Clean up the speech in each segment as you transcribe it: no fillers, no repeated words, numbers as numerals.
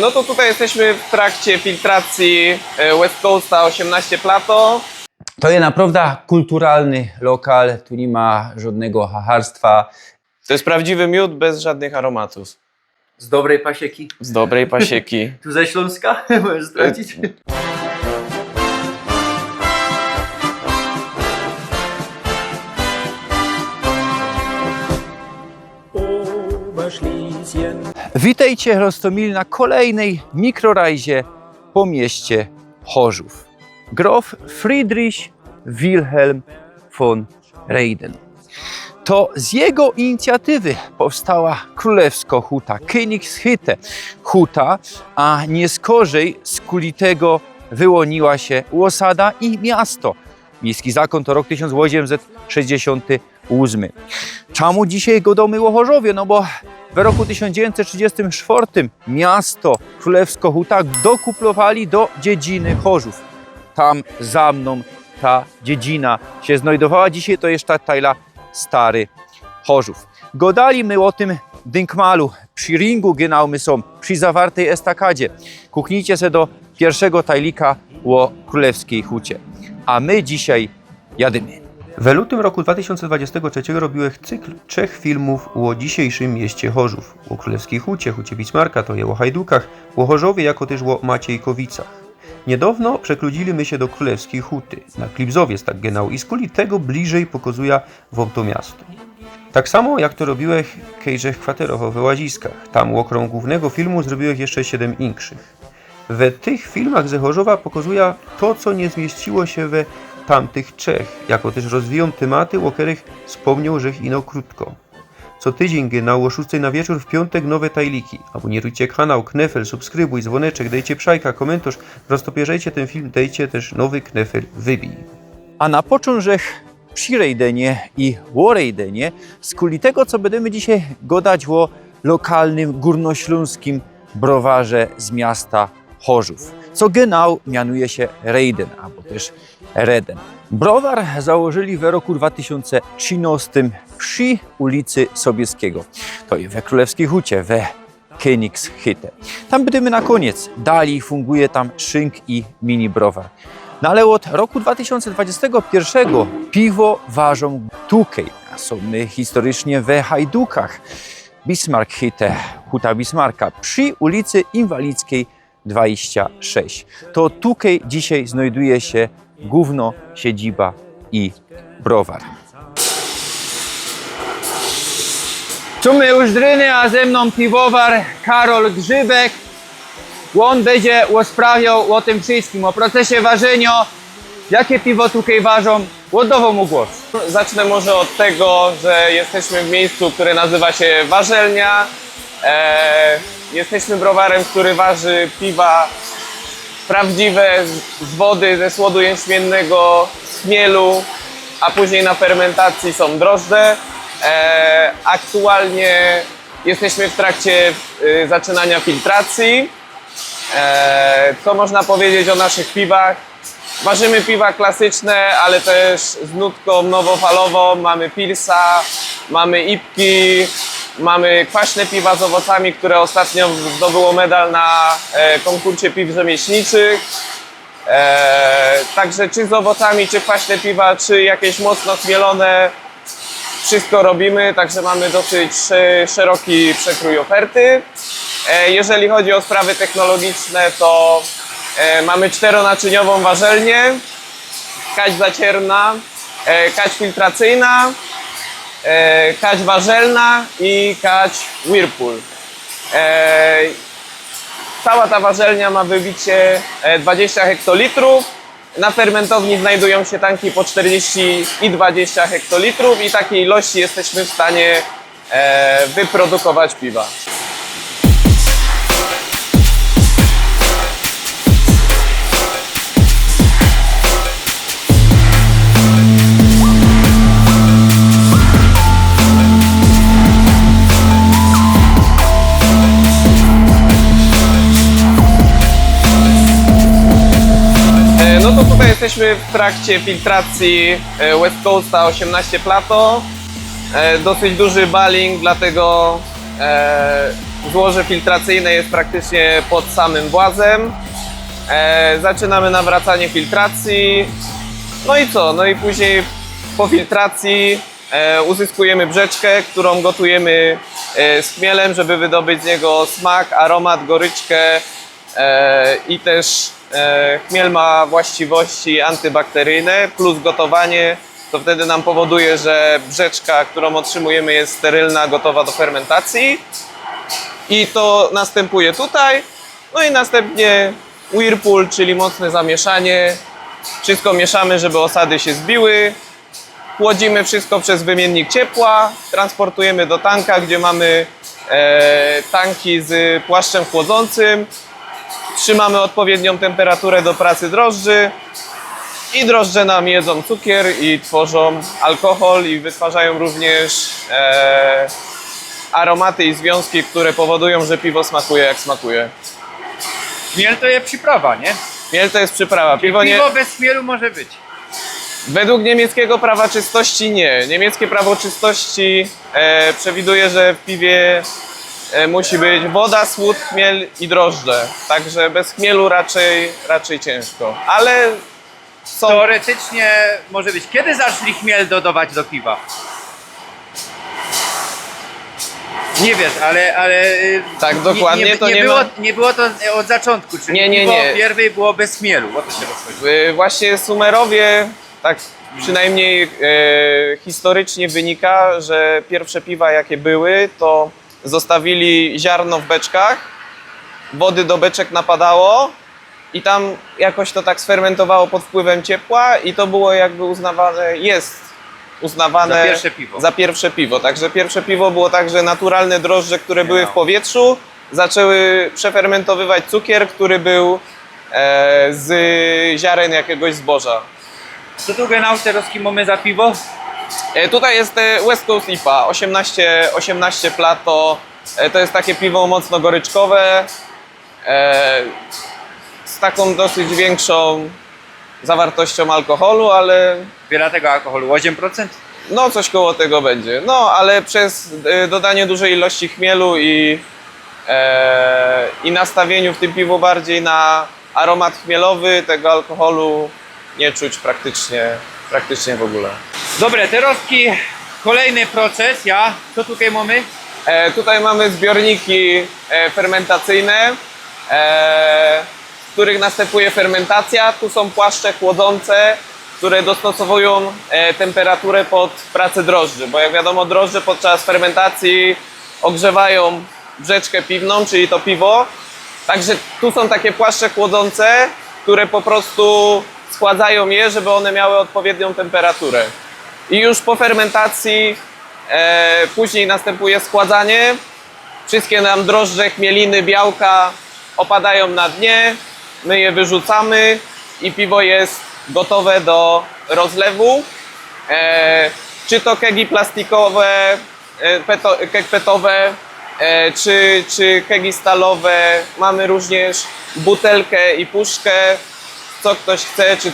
No to tutaj jesteśmy w trakcie filtracji West Coasta 18 Plato. To jest naprawdę kulturalny lokal, tu nie ma żadnego hacharstwa. To jest prawdziwy miód bez żadnych aromatów. Z dobrej pasieki. Z dobrej pasieki. Tu ze Śląska? Możesz sprawdzić? Witajcie Rostomil na kolejnej mikrorajzie po mieście Chorzów. Grof Friedrich Wilhelm von Reyden. To z jego inicjatywy powstała królewska huta, Königshütte huta, a nie skorzej z kulitego wyłoniła się osada i miasto. Miejski zakon to rok 1868. Czemu dzisiaj godomy o Chorzowie? No bo w roku 1934 miasto królewsko huta dokuplowali do dziedziny Chorzów. Tam za mną ta dziedzina się znajdowała. Dzisiaj to jest tajla Stary Chorzów. Godali my o tym dynkmalu, przy ringu genau my są, przy zawartej estakadzie. Kuknijcie se do pierwszego tajlika o królewskiej hucie. A my dzisiaj jadymy. W lutym roku 2023 robiłeś cykl 3 filmów o dzisiejszym mieście Chorzów. O Królewskiej Hucie, Hucie Bismarka, to je o Hajdukach, o Chorzowie, jako też o Maciejkowicach. Niedawno przekludzili się do Królewskiej Huty, na Klipzowiec tak genau, i z kuli tego bliżej pokazuje wam to miasto. Tak samo jak to robiłeś kejżech kwaterowo w Łaziskach. Tam u okrągu głównego filmu zrobiłeś jeszcze 7 inkszych. We tych filmach ze Chorzowa pokazuje to, co nie zmieściło się we tamtych trzech, jako też rozwiją tematy, o których wspomniał żech ino krótko. Co tydzień genau o 6 na wieczór w piątek nowe tajliki. Abonirujcie kanał, knefel, subskrybuj, dzwoneczek, dajcie przajka, komentarz, roztopierzajcie ten film, dajcie też nowy knefel wybij. A na początek przy Rejdenie i o Rejdenie z kuli tego, co będziemy dzisiaj gadać o lokalnym górnośląskim browarze z miasta Chorzów, co genau mianuje się Reyden, albo też Reden. Browar założyli w roku 2013 przy ulicy Sobieskiego. To jest we Królewskiej Hucie, we Königshütte. Tam będziemy na koniec. Dalej funguje tam szynk i mini browar. No ale od roku 2021 piwo ważą tukej, a są my historycznie we Hajdukach. Bismarck-Hütte, Huta Bismarka przy ulicy Inwalidzkiej 26. To tutaj dzisiaj znajduje się główna siedziba i browar. Tu my już dryny, a ze mną piwowar Karol Grzybek. On będzie rozprawiał o tym wszystkim, o procesie ważenia, jakie piwo tutaj ważą. Oddawam mu głos. Zacznę może od tego, że jesteśmy w miejscu, które nazywa się Warzelnia. Jesteśmy browarem, który waży piwa prawdziwe z wody, ze słodu jęczmiennego, z chmielu, a później na fermentacji są drożdże. Aktualnie jesteśmy w trakcie zaczynania filtracji. Co można powiedzieć o naszych piwach? Ważymy piwa klasyczne, ale też z nutką nowofalową. Mamy pilsa, mamy ipki, mamy kwaśne piwa z owocami, które ostatnio zdobyło medal na konkursie piw rzemieślniczych. Także czy z owocami, czy kwaśne piwa, czy jakieś mocno chmielone, wszystko robimy, także mamy dosyć szeroki przekrój oferty. Jeżeli chodzi o sprawy technologiczne, to mamy 4-naczyniową warzelnię, kać zacierna, kać filtracyjna, kać warzelna i kać Whirlpool. Cała ta warzelnia ma wybicie 20 hektolitrów. Na fermentowni znajdują się tanki po 40 i 20 hektolitrów i takiej ilości jesteśmy w stanie wyprodukować piwa. No to tutaj jesteśmy w trakcie filtracji West Coasta 18 Plato. Dosyć duży baling, dlatego Złoże filtracyjne jest praktycznie pod samym włazem. Zaczynamy nawracanie filtracji. No i co? No i później po filtracji uzyskujemy brzeczkę, którą gotujemy z chmielem, żeby wydobyć z niego smak, aromat, goryczkę i też chmiel ma właściwości antybakteryjne, plus gotowanie to wtedy nam powoduje, że brzeczka, którą otrzymujemy, jest sterylna, gotowa do fermentacji. I to następuje tutaj. No i następnie whirlpool, czyli mocne zamieszanie. Wszystko mieszamy, żeby osady się zbiły. Chłodzimy wszystko przez wymiennik ciepła. Transportujemy do tanka, gdzie mamy tanki z płaszczem chłodzącym. Trzymamy odpowiednią temperaturę do pracy drożdży. I drożdże nam jedzą cukier i tworzą alkohol i wytwarzają również aromaty i związki, które powodują, że piwo smakuje jak smakuje. Chmiel to jest przyprawa, nie? Chmiel to jest przyprawa. Piwo bez chmielu może być. Według niemieckiego prawa czystości nie. Niemieckie prawo czystości przewiduje, że w piwie musi być woda, słód, chmiel i drożdże. Także bez chmielu raczej ciężko. Ale są... Teoretycznie może być. Kiedy zaczęli chmiel dodawać do piwa? Nie wiesz, ale Tak, dokładnie to nie ma... nie było to od zaczątku, czyli Nie. piwo pierwej było bez chmielu. O to się rozchodzi. Właśnie Sumerowie, tak przynajmniej historycznie wynika, że pierwsze piwa jakie były, to zostawili ziarno w beczkach, wody do beczek napadało i tam jakoś to tak sfermentowało pod wpływem ciepła i to było jakby uznawane za pierwsze piwo. Także pierwsze piwo było tak, że naturalne drożdże, które były w powietrzu, zaczęły przefermentowywać cukier, który był z ziaren jakiegoś zboża. Co tu genau teraz mamy za piwo? Tutaj jest West Coast IPA 18 Plato. To jest takie piwo mocno goryczkowe z taką dosyć większą zawartością alkoholu, ale Wiele tego alkoholu, 8%? no coś koło tego będzie. No ale przez dodanie dużej ilości chmielu i nastawieniu w tym piwu bardziej na aromat chmielowy, tego alkoholu nie czuć praktycznie w ogóle. Dobre, teraz kolejny proces, co tutaj mamy? Tutaj mamy zbiorniki fermentacyjne, w których następuje fermentacja. Tu są płaszcze chłodzące, które dostosowują temperaturę pod pracę drożdży, bo jak wiadomo drożdże podczas fermentacji ogrzewają brzeczkę piwną, czyli to piwo. Także tu są takie płaszcze chłodzące, które po prostu schładzają je, żeby one miały odpowiednią temperaturę. I już po fermentacji później następuje schładzanie. Wszystkie nam drożdże, chmieliny, białka opadają na dnie, my je wyrzucamy i piwo jest gotowe do rozlewu. Czy to kegi plastikowe, keg petowe, czy kegi stalowe. Mamy również butelkę i puszkę. Co ktoś chce, czy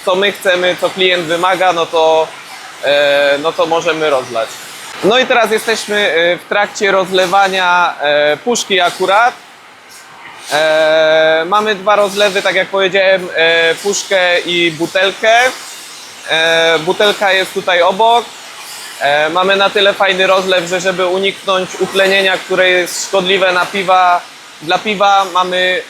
co my chcemy, co klient wymaga, no to możemy rozlać. No i teraz jesteśmy w trakcie rozlewania puszki akurat. Mamy dwa rozlewy, tak jak powiedziałem, puszkę i butelkę. Butelka jest tutaj obok. Mamy na tyle fajny rozlew, że żeby uniknąć utlenienia, które jest szkodliwe dla piwa, mamy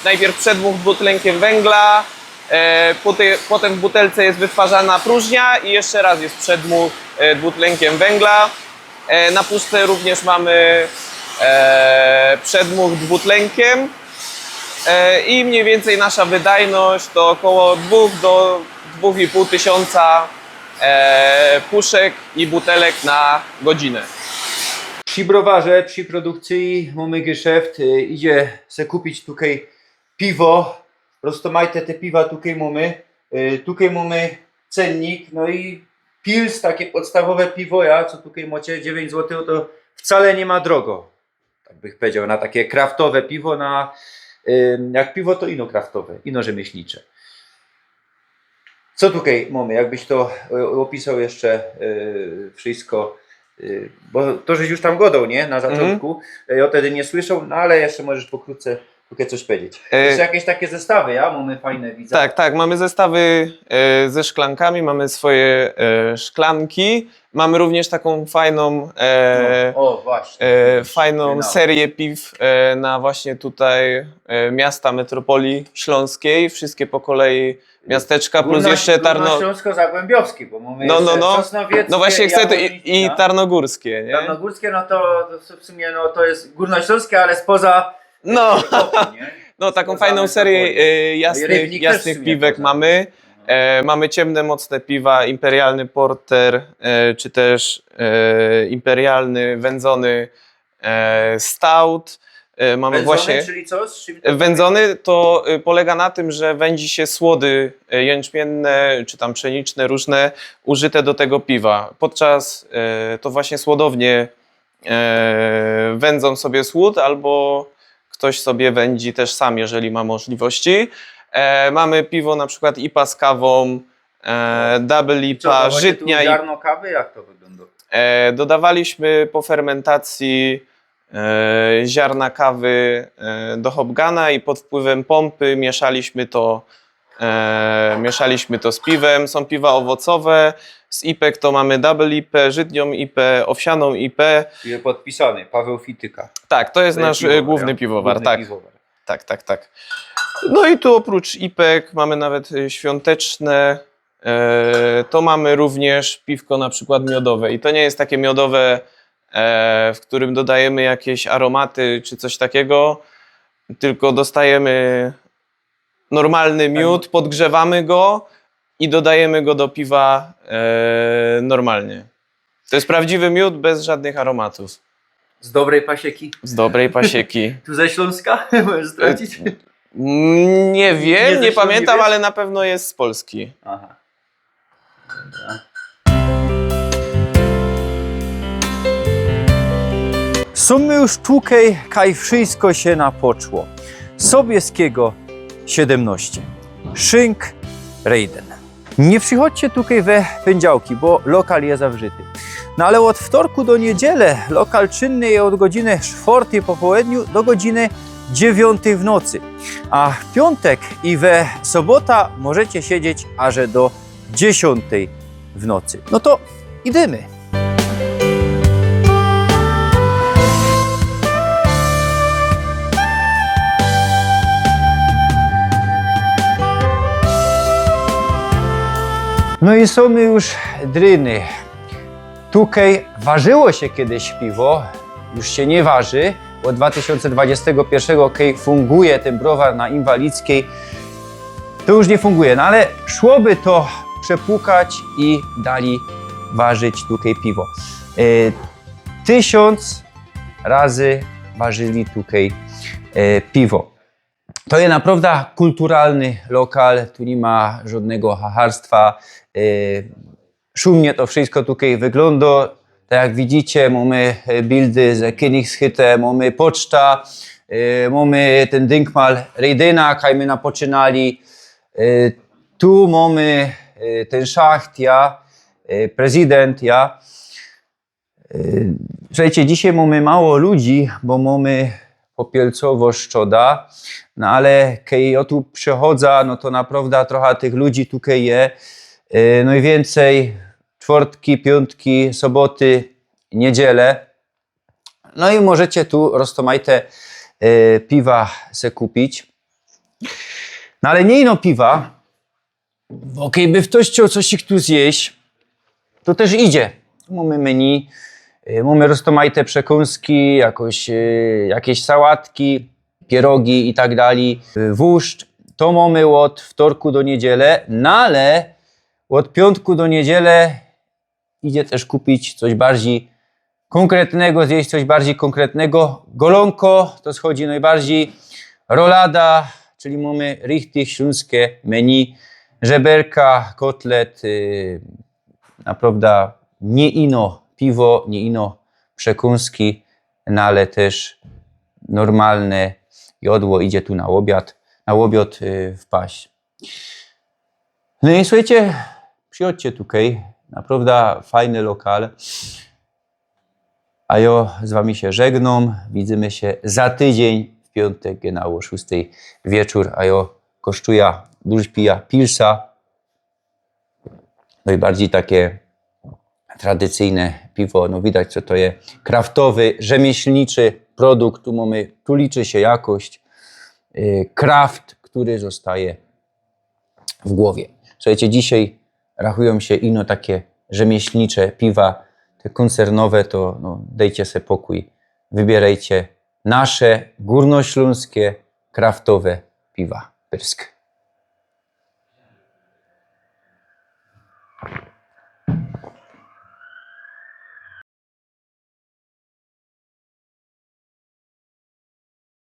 najpierw przedmuch dwutlenkiem węgla, potem w butelce jest wytwarzana próżnia i jeszcze raz jest przedmuch dwutlenkiem węgla. Na puszce również mamy przedmuch dwutlenkiem i mniej więcej nasza wydajność to około 2 do 2,5 tysiąca puszek i butelek na godzinę. Przy browarze, przy produkcji mamy geschäft, idzie se kupić tutaj piwo, roztomajte te piwa tutaj mamy cennik, no i pils, takie podstawowe piwo, co tutaj macie 9 zł, to wcale nie ma drogo, tak bych powiedział, na takie kraftowe piwo, jak piwo to ino kraftowe, ino rzemieślnicze. Co tutaj mamy, jakbyś to opisał jeszcze wszystko. Bo to, żeś już tam godał, nie? Na zaczątku. Ja wtedy nie słyszał, no ale jeszcze możesz pokrótce coś powiedzieć. Jeszcze jakieś takie zestawy, ja? Mamy fajne, widzę. Tak, tak, mamy zestawy ze szklankami, mamy swoje szklanki, mamy również taką fajną, właśnie. fajną serię piw na właśnie tutaj miasta metropolii śląskiej, wszystkie po kolei miasteczka, plus jeszcze Śląsko-Zagłębiowski, bo mamy Sosnowieckie, no właśnie chcę to Jaworzyńskie, i Tarnogórskie, nie? Tarnogórskie, no to w sumie no, to jest górnośląskie, ale spoza No. nie? No, taką Spoza fajną serię Rybnik też jasnych w sumie piwek poza. mamy. Mamy ciemne, mocne piwa, imperialny porter, czy też imperialny, wędzony stout. Mamy Wędzony, właśnie czyli co? Z czym to wędzony to polega na tym, że wędzi się słody jęczmienne, czy tam pszeniczne, różne, użyte do tego piwa. Podczas to właśnie słodownie wędzą sobie słód, albo ktoś sobie wędzi też sam, jeżeli ma możliwości. Mamy piwo na przykład IPA z kawą, double IPA, żytnia i i ziarno kawy, jak to wygląda? dodawaliśmy po fermentacji ziarna kawy do hopgana i pod wpływem pompy mieszaliśmy to z piwem. Są piwa owocowe, z IPek to mamy double IPę, żytnią IPę, owsianą IPę. Jest podpisany, Paweł Fityka. Tak, to jest nasz główny piwowar. Główny Tak. piwowar. Tak. No i tu oprócz IPek mamy nawet świąteczne, to mamy również piwko na przykład miodowe i to nie jest takie miodowe, w którym dodajemy jakieś aromaty czy coś takiego, tylko dostajemy normalny miód, podgrzewamy go i dodajemy go do piwa normalnie. To jest prawdziwy miód bez żadnych aromatów. Z dobrej pasieki. Z dobrej pasieki. Tu ze Śląska? Możesz zdradzić? Nie wiem, nie ze pamiętam, Śląsk? ale na pewno jest z Polski. Aha. Dobra. Sumy już tukej, kaj wszystko się napoczło. Sobieskiego 17. Szynk Rejden. Nie przychodźcie tutaj we poniedziałki, bo lokal jest zawrzyty. No ale od wtorku do niedzielę lokal czynny jest od godziny 4 po południu do godziny 9 w nocy. A w piątek i we sobota możecie siedzieć aż do 10 w nocy. No to idziemy. No i są już dryny. Tutaj ważyło się kiedyś piwo, już się nie waży. Od 2021 kiedy funguje ten browar na Inwalidzkiej, to już nie funguje. No ale szłoby to przepłukać i dali ważyć tutaj piwo. 1000 razy ważyli tutaj piwo. To jest naprawdę kulturalny lokal, tu nie ma żadnego hacharstwa. Szumnie to wszystko tutaj wygląda. Tak jak widzicie, mamy bildy z Königshütte, mamy poczta, mamy ten Denkmal Rejdena, kaj my napoczynali. Tu mamy ten szacht, ja, prezydent, ja. Słuchajcie, dzisiaj mamy mało ludzi, bo mamy Popielcowo-Szczoda, no ale kiedy ja tu przechodzę, no to naprawdę trochę tych ludzi tutaj jest. No i więcej czwartki, piątki, soboty, niedzielę. No i możecie tu roztomajte piwa se kupić. No ale nie ino piwa, bo kiedy by ktoś chciał coś tu zjeść, to też idzie. Tu mamy menu, mamy roztomajte przekąski, jakieś sałatki, pierogi i tak dalej. Wóżdż, to mamy od wtorku do niedzielę, no ale od piątku do niedzielę idzie też kupić coś bardziej konkretnego, zjeść coś bardziej konkretnego. Golonko to schodzi najbardziej, rolada, czyli mamy richtig śląskie menu, żeberka, kotlet, naprawdę nie ino piwo, nie ino przekąski, no ale też normalne jodło idzie tu na obiad wpaść. No i słuchajcie, przychodźcie tutaj, naprawdę fajny lokal. A ja z wami się żegnam. Widzimy się za tydzień w piątek, genau o 6 wieczór. A ja kosztuję dużo pija pilsa. No i bardziej takie tradycyjne piwo. No widać, co to jest. Kraftowy, rzemieślniczy produkt. Tu liczy się jakość. Kraft, który zostaje w głowie. Słuchajcie, dzisiaj rachują się ino takie rzemieślnicze piwa, te koncernowe, to no, dejcie sobie pokój. Wybierajcie nasze górnośląskie kraftowe piwa. Pyrsk.